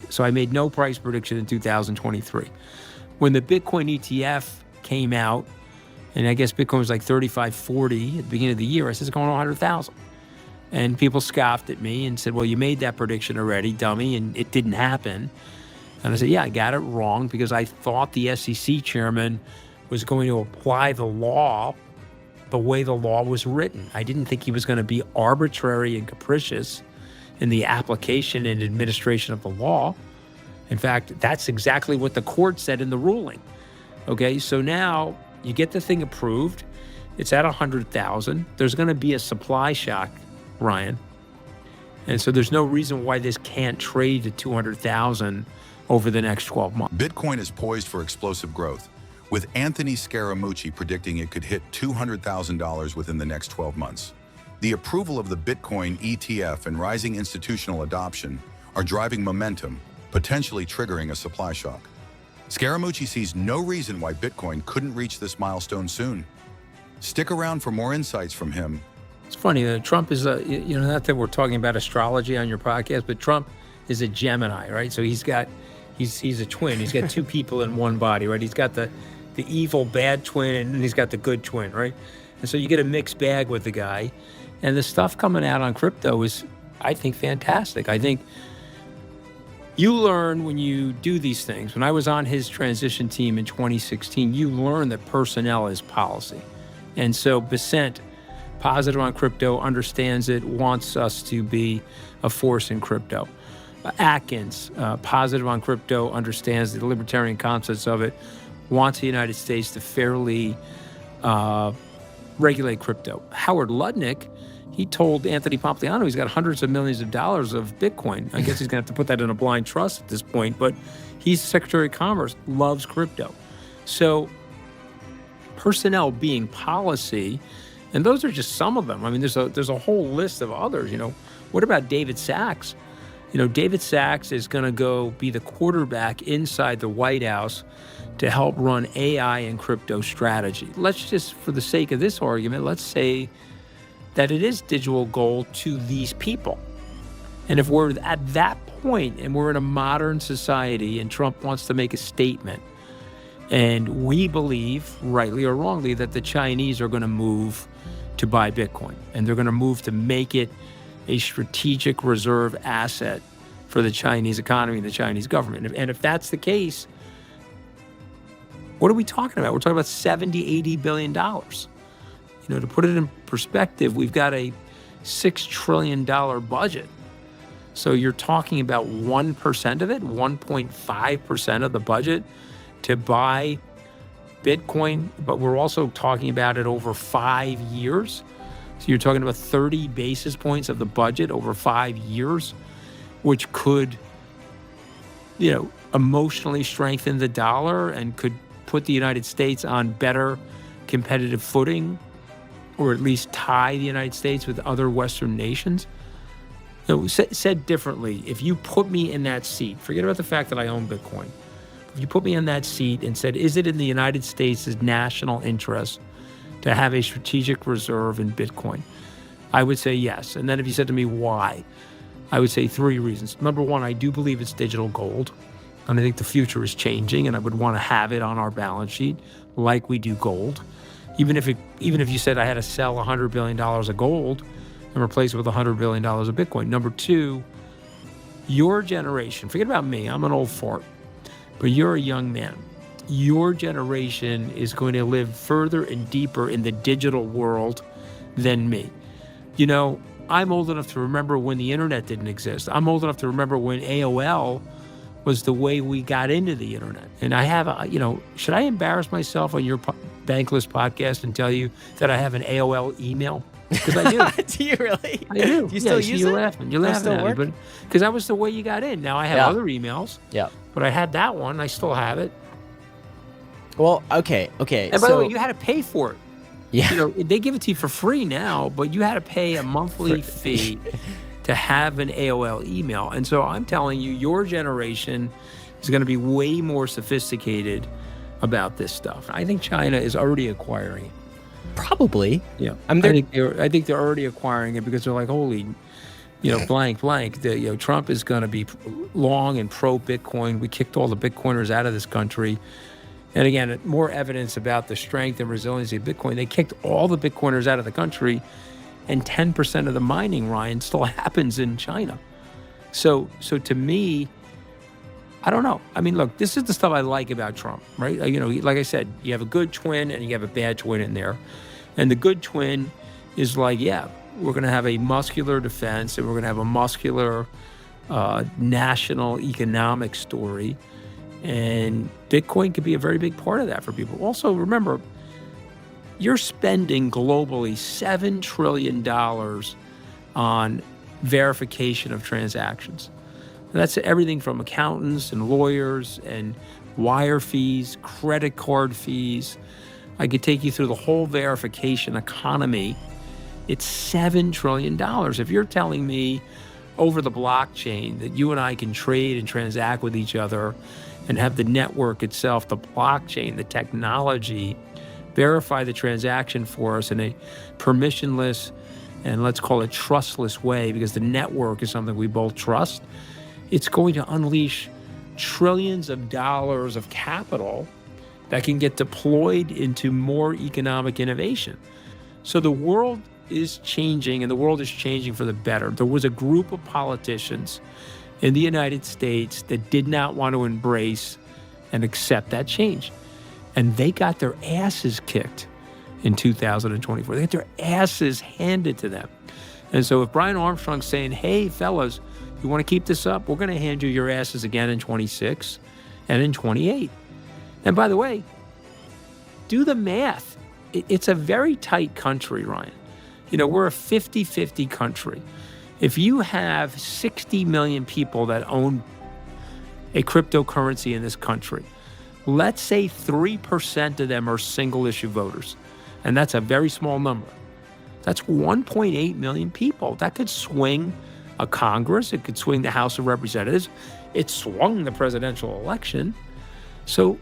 So I made no price prediction in 2023. When the Bitcoin ETF came out, and I guess Bitcoin was like 3540 at the beginning of the year, I said, it's going to 100,000. And people scoffed at me and said, well, you made that prediction already, dummy, and it didn't happen. And I said, yeah, I got it wrong because I thought the SEC chairman was going to apply the law the way the law was written. I didn't think he was going to be arbitrary and capricious in the application and administration of the law. In fact, that's exactly what the court said in the ruling. Okay, so now you get the thing approved. It's at 100,000. There's going to be a supply shock, Ryan. And so there's no reason why this can't trade to 200,000 over the next 12 months. Bitcoin is poised for explosive growth, with Anthony Scaramucci predicting it could hit $200,000 within the next 12 months. The approval of the Bitcoin ETF and rising institutional adoption are driving momentum, potentially triggering a supply shock. Scaramucci sees no reason why Bitcoin couldn't reach this milestone soon. Stick around for more insights from him. It's funny, Trump is not that we're talking about astrology on your podcast, but Trump is a Gemini, right? So he's a twin. He's got two people in one body, right? He's got the evil bad twin, and then he's got the good twin, right? And so you get a mixed bag with the guy. And the stuff coming out on crypto is, I think, fantastic. I think you learn when you do these things. When I was on his transition team in 2016, you learn that personnel is policy. And so Besant, positive on crypto, understands it, wants us to be a force in crypto. Atkins, positive on crypto, understands the libertarian concepts of it, wants the United States to fairly regulate crypto. Howard Lutnick, he told Anthony Pompliano he's got hundreds of millions of dollars of Bitcoin. I guess he's going to have to put that in a blind trust at this point, but he's Secretary of Commerce, loves crypto. So personnel being policy, and those are just some of them. I mean, there's a whole list of others. What about David Sachs? David Sachs is going to go be the quarterback inside the White House to help run AI and crypto strategy. Let's just, for the sake of this argument, let's say that it is digital gold to these people. And if we're at that point and we're in a modern society and Trump wants to make a statement, and we believe, rightly or wrongly, that the Chinese are going to move to buy Bitcoin, and they're going to move to make it a strategic reserve asset for the Chinese economy and the Chinese government. And if that's the case, what are we talking about? We're talking about $70, $80 billion. To put it in perspective, we've got a $6 trillion budget. So you're talking about 1% of it, 1.5% of the budget to buy Bitcoin, but we're also talking about it over 5 years. So you're talking about 30 basis points of the budget over 5 years, which could, emotionally strengthen the dollar and could put the United States on better competitive footing, or at least tie the United States with other Western nations. Said differently, if you put me in that seat, forget about the fact that I own Bitcoin. If you put me in that seat and said, is it in the United States' national interest to have a strategic reserve in Bitcoin? I would say yes. And then if you said to me, why? I would say 3 reasons. Number one, I do believe it's digital gold. And I think the future is changing, and I would want to have it on our balance sheet like we do gold. Even if you said I had to sell $100 billion of gold and replace it with $100 billion of Bitcoin. Number two, your generation, forget about me, I'm an old fart, but you're a young man. Your generation is going to live further and deeper in the digital world than me. I'm old enough to remember when the internet didn't exist. I'm old enough to remember when AOL was the way we got into the internet. And I have, should I embarrass myself on your Bankless podcast and tell you that I have an AOL email? Because I do. Do you really? I do. Do you still use it? You're laughing at me, but because that was the way you got in. Now I have other emails. Yeah. But I had that one. I still have it. Well, okay. And by the way, you had to pay for it. Yeah. They give it to you for free now, but you had to pay a monthly fee to have an AOL email. And so I'm telling you, your generation is going to be way more sophisticated about this stuff. I think China is already acquiring it. Probably. Yeah. I think they're already acquiring it because they're like, holy, blank. Trump is going to be long and pro Bitcoin. We kicked all the Bitcoiners out of this country. And again, more evidence about the strength and resiliency of Bitcoin. They kicked all the Bitcoiners out of the country, and 10% of the mining, Ryan, still happens in China. So to me, I don't know. I mean, look, this is the stuff I like about Trump, right? Like I said, you have a good twin and you have a bad twin in there. And the good twin is like, yeah, we're going to have a muscular defense and we're going to have a muscular national economic story. And Bitcoin could be a very big part of that for people. Also, remember, you're spending globally $7 trillion on verification of transactions. That's everything from accountants and lawyers and wire fees, credit card fees. I could take you through the whole verification economy. It's $7 trillion. If you're telling me over the blockchain that you and I can trade and transact with each other and have the network itself, the blockchain, the technology, verify the transaction for us in a permissionless and let's call it trustless way, because the network is something we both trust, it's going to unleash trillions of dollars of capital that can get deployed into more economic innovation. So the world is changing, and the world is changing for the better. There was a group of politicians in the United States that did not want to embrace and accept that change. And they got their asses kicked in 2024. They got their asses handed to them. And so if Brian Armstrong's saying, hey, fellas, you want to keep this up? We're going to hand you your asses again in 26 and in 28. And by the way, do the math. It's a very tight country, Ryan. We're a 50-50 country. If you have 60 million people that own a cryptocurrency in this country, let's say 3% of them are single issue voters. And that's a very small number. That's 1.8 million people. That could swing a Congress. It could swing the House of Representatives. It swung the presidential election. So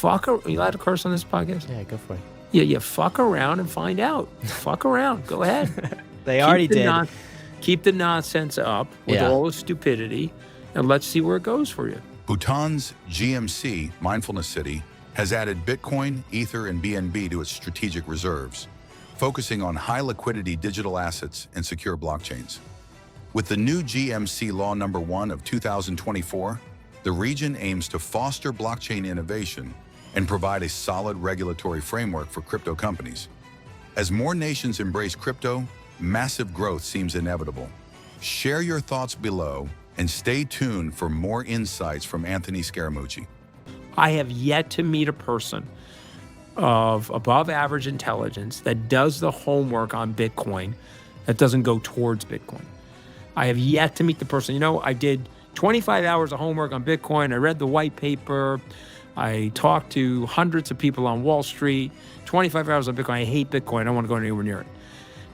are you allowed to curse on this podcast? Yeah, go for it. Yeah, fuck around and find out. Fuck around. Go ahead. They already did. Keep the nonsense up with all the stupidity, and let's see where it goes for you. Bhutan's GMC, Mindfulness City, has added Bitcoin, Ether, and BNB to its strategic reserves, focusing on high-liquidity digital assets and secure blockchains. With the new GMC Law No. 1 of 2024, the region aims to foster blockchain innovation and provide a solid regulatory framework for crypto companies. As more nations embrace crypto, massive growth seems inevitable. Share your thoughts below and stay tuned for more insights from Anthony Scaramucci. I have yet to meet a person of above average intelligence that does the homework on Bitcoin that doesn't go towards Bitcoin. I have yet to meet the person. I did 25 hours of homework on Bitcoin. I read the white paper. I talked to hundreds of people on Wall Street. 25 hours on Bitcoin. I hate Bitcoin. I don't want to go anywhere near it.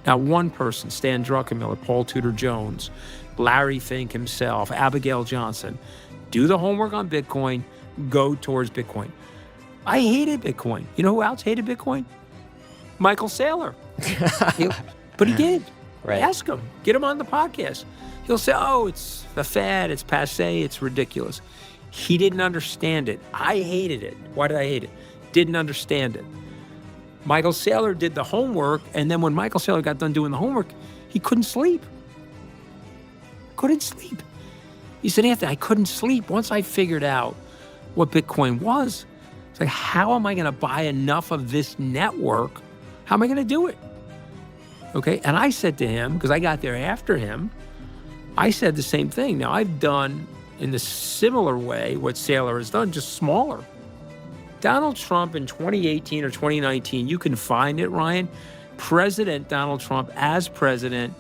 Now, one person, Stan Druckenmiller, Paul Tudor Jones, Larry Fink himself, Abigail Johnson, do the homework on Bitcoin, go towards Bitcoin. I hated Bitcoin. You know who else hated Bitcoin? Michael Saylor. But he did. Right. Ask him. Get him on the podcast. He'll say, oh, it's a fad, it's passé, it's ridiculous. He didn't understand it. I hated it. Why did I hate it? Didn't understand it. Michael Saylor did the homework, and then when Michael Saylor got done doing the homework, he couldn't sleep. Couldn't sleep. He said, Anthony, I couldn't sleep. Once I figured out what Bitcoin was, it's like, how am I going to buy enough of this network? How am I going to do it? Okay, and I said to him, because I got there after him, I said the same thing. Now, I've done in the similar way what Saylor has done, just smaller. Donald Trump in 2018 or 2019, you can find it, Ryan. President Donald Trump as president,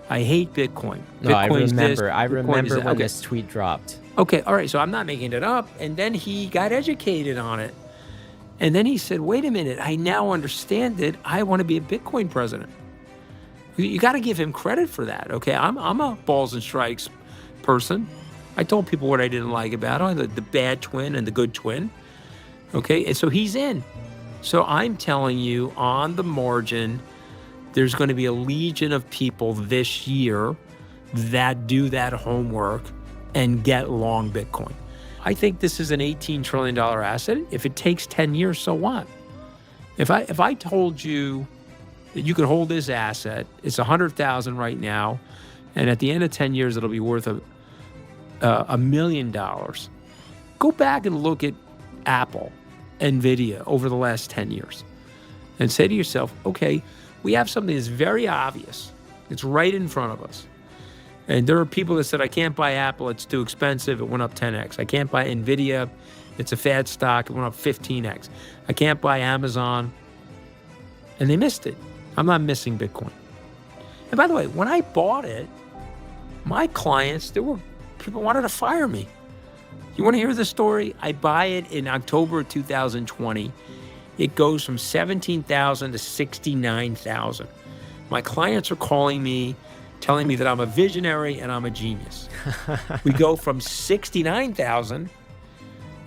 I hate Bitcoin. No, I remember. This, I remember when okay. this tweet dropped. Okay, all right, so I'm not making it up. And then he got educated on it. And then he said, wait a minute, I now understand it. I want to be a Bitcoin president. You got to give him credit for that, okay? I'm a balls and strikes person. I told people what I didn't like about him, the bad twin and the good twin, okay? And so he's in. So I'm telling you, on the margin, there's going to be a legion of people this year that do that homework and get long Bitcoin. I think this is an $18 trillion asset. If it takes 10 years, so what? If I told you that you could hold this asset, it's 100,000 right now, and at the end of 10 years, it'll be worth $1 million. Go back and look at Apple, NVIDIA over the last 10 years and say to yourself, okay, we have something that's very obvious. It's right in front of us. And there are people that said, I can't buy Apple, it's too expensive, it went up 10x. I can't buy NVIDIA, it's a fad stock, it went up 15x. I can't buy Amazon. And they missed it. I'm not missing Bitcoin. And by the way, when I bought it, my clients, people wanted to fire me. You want to hear the story? I buy it in October of 2020. It goes from 17,000 to 69,000. My clients are calling me, telling me that I'm a visionary and I'm a genius. We go from 69,000.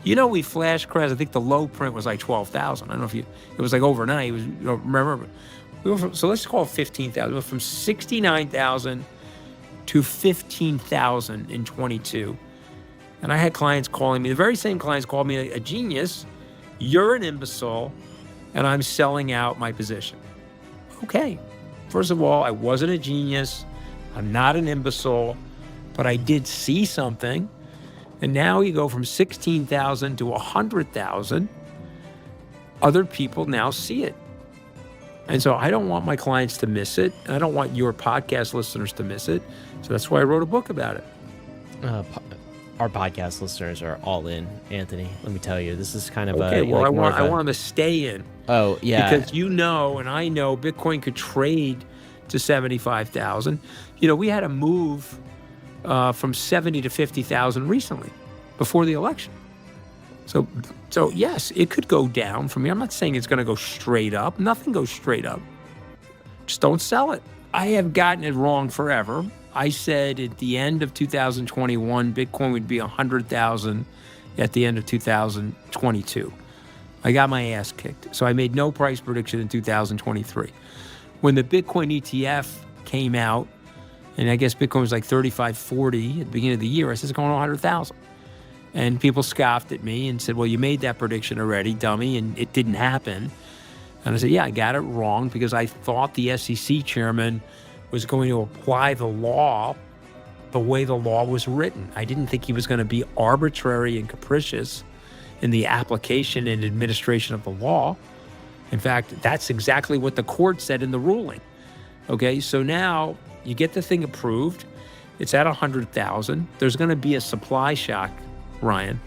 We flash crashed. I think the low print was like 12,000. I don't know if it was like overnight. It was, remember? So let's call it 15,000. We went from 69,000 to 15,000 in 22. And I had clients calling me, the very same clients called me a genius. You're an imbecile, and I'm selling out my position. Okay. First of all, I wasn't a genius. I'm not an imbecile, but I did see something. And now you go from 16,000 to 100,000. Other people now see it. And so I don't want my clients to miss it. And I don't want your podcast listeners to miss it. So that's why I wrote a book about it. Our podcast listeners are all in, Anthony. Let me tell you, this is kind of okay. Well, I want them to stay in. Oh yeah, because and I know Bitcoin could trade to 75,000. We had a move from 70 to 50,000 recently, before the election. So yes, it could go down from here. I'm not saying it's going to go straight up. Nothing goes straight up. Just don't sell it. I have gotten it wrong forever. I said at the end of 2021, Bitcoin would be 100,000 at the end of 2022. I got my ass kicked. So I made no price prediction in 2023. When the Bitcoin ETF came out, and I guess Bitcoin was like 3540 at the beginning of the year, I said it's going to 100,000. And people scoffed at me and said, well, you made that prediction already, dummy, and it didn't happen. And I said, yeah, I got it wrong because I thought the SEC chairman was going to apply the law the way the law was written. I didn't think he was going to be arbitrary and capricious in the application and administration of the law. In fact, that's exactly what the court said in the ruling. Okay, so now you get the thing approved. It's at 100,000. There's going to be a supply shock, Ryan.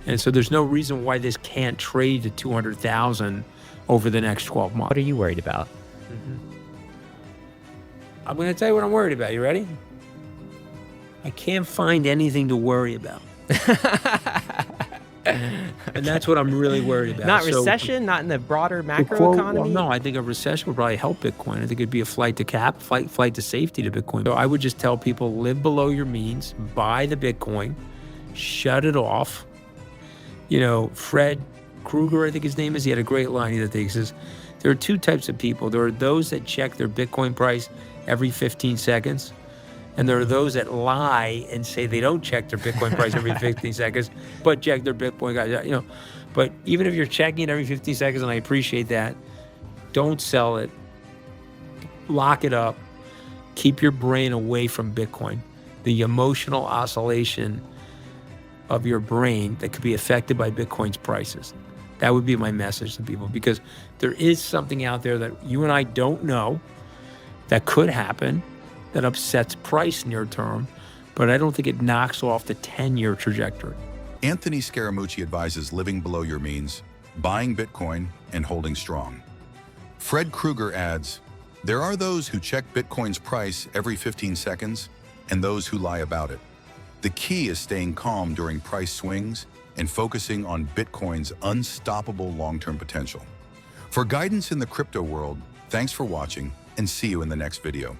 And so there's no reason why this can't trade to 200,000 over the next 12 months. What are you worried about? I'm going to tell you what I'm worried about. You ready? I can't find anything to worry about. And that's what I'm really worried about. Not recession, not in the broader macro economy? Well, no, I think a recession would probably help Bitcoin. I think it'd be a flight to safety to Bitcoin. So I would just tell people, live below your means, buy the Bitcoin, shut it off. Fred Krueger, I think his name is, he had a great line. He says, there are two types of people. There are those that check their Bitcoin price every 15 seconds. And there are those that lie and say they don't check their Bitcoin price every 15 seconds, but check their Bitcoin. But even if you're checking it every 15 seconds, and I appreciate that, don't sell it. Lock it up. Keep your brain away from Bitcoin. The emotional oscillation of your brain that could be affected by Bitcoin's prices. That would be my message to people, because there is something out there that you and I don't know that could happen that upsets price near term, but I don't think it knocks off the 10-year trajectory. Anthony Scaramucci advises living below your means, buying Bitcoin, and holding strong. Fred Krueger adds, there are those who check Bitcoin's price every 15 seconds and those who lie about it. The key is staying calm during price swings and focusing on Bitcoin's unstoppable long-term potential. For guidance in the crypto world, thanks for watching and see you in the next video.